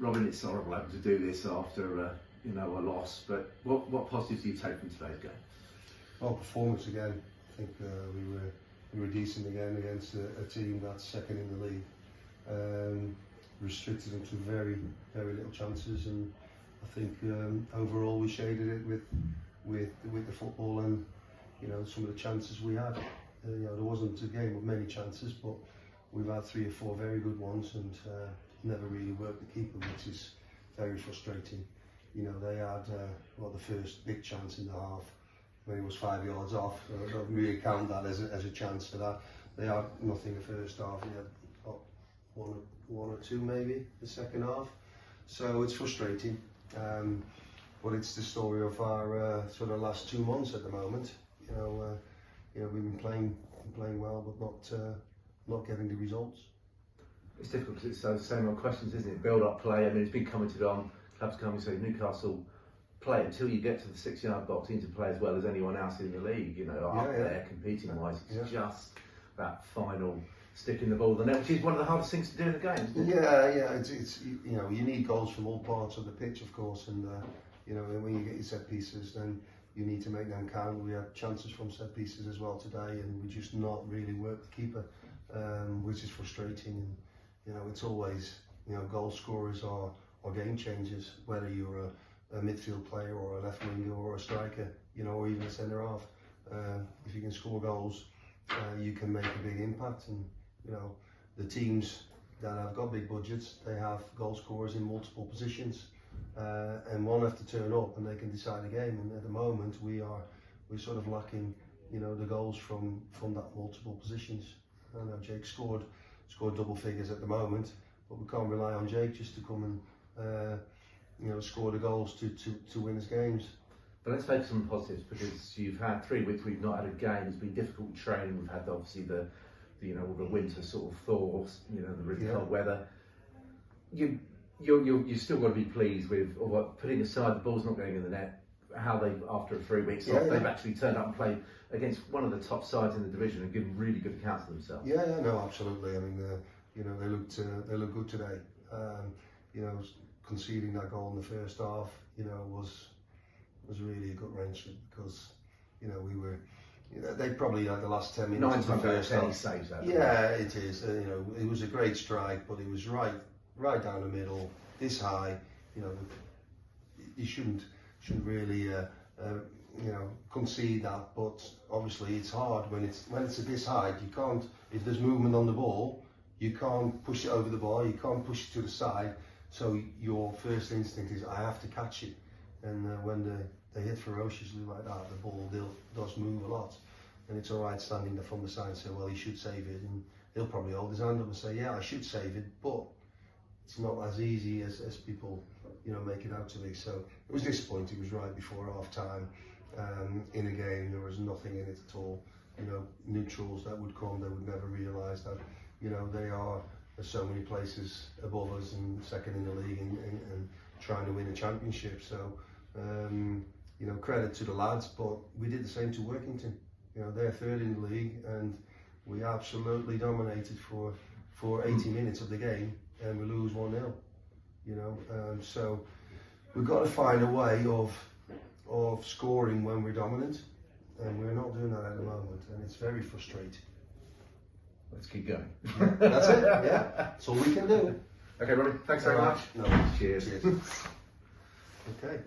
Robin, it's horrible having to do this after you know, a loss, but what positives do you take from today's game? Well, performance again. I think we were decent again against a team that's second in the league. Restricted them to very little chances, and I think overall we shaded it with the football and, you know, some of the chances we had. You know, there wasn't a game of many chances, but we've had 3 or 4 very good ones, and never really worked the keeper, which is very frustrating. You know, they had well, the first big chance in the half when he was 5 yards off. So I don't really count that as a chance for that. They had nothing the first half. They had one or two maybe the second half. So it's frustrating. But it's the story of our sort of last 2 months at the moment. You know, we've been playing well, but not getting the results. It's difficult because it's those same old questions, isn't it? Build up play. I mean, it's been commented on. Clubs come and say Newcastle play until you get to the 6-yard box, into play as well as anyone else in the league. You know, up there competing wise, it's just that final stick in the ball, the net, which is one of the hardest things to do in the game. Isn't it? Yeah. It's you know, you need goals from all parts of the pitch, of course, and you know, when you get your set pieces, then you need to make them count. We had chances from set pieces as well today, and we just not really worked the keeper, which is frustrating. And you know, it's always, you know, goal scorers are game changers, whether you're a midfield player or a left winger or a striker, you know, or even a centre half. If you can score goals, you can make a big impact. And you know, the teams that have got big budgets, they have goal scorers in multiple positions, and one have to turn up and they can decide a game. And at the moment, we're sort of lacking, you know, the goals from that multiple positions. I know Jake scored double figures at the moment, but we can't rely on Jake just to come and you know, score the goals to win us games. But let's focus on the positives, because you've had 3 weeks we've not had a game. It's been difficult training. We've had obviously the you know, all the winter sort of thaws, you know, the really cold weather. You still got to be pleased with, or putting aside the ball's not going in the net, how they, after 3 weeks off, they've actually turned up and played against one of the top sides in the division and given really good accounts of themselves. Yeah, no, absolutely. I mean, you know, they look good today. You know, conceding that goal in the first half, you know, was really a gut wrencher, because you know, we were, you know, they probably had the last 10 minutes of the first half. Saves that. Yeah, it is. You know, it was a great strike, but it was right down the middle, this high. You know, you shouldn't really you know, concede that. But obviously, it's hard when it's this high. You can't, if there's movement on the ball, you can't push it over the bar. You can't push it to the side. So your first instinct is, I have to catch it. And when they hit ferociously like that, the ball does move a lot. And it's all right standing there from the side and say, well, he should save it. And he'll probably hold his hand up and say, yeah, I should save it. But it's not as easy as people, you know, make it out to be. So it was disappointing. It was right before half time. In a game, there was nothing in it at all. You know, neutrals that would come, they would never realise that, you know, there's so many places above us and second in the league and trying to win a championship. So, you know, credit to the lads, but we did the same to Workington. You know, they're third in the league, and we absolutely dominated for 80 minutes of the game, and we lose 1-0. You know, so we've got to find a way of scoring when we're dominant, and we're not doing that at the moment, and it's very frustrating. Let's keep going. Yeah, that's it. Yeah, that's all we can do. Okay, Ronnie, thanks very much. No, Cheers. Okay.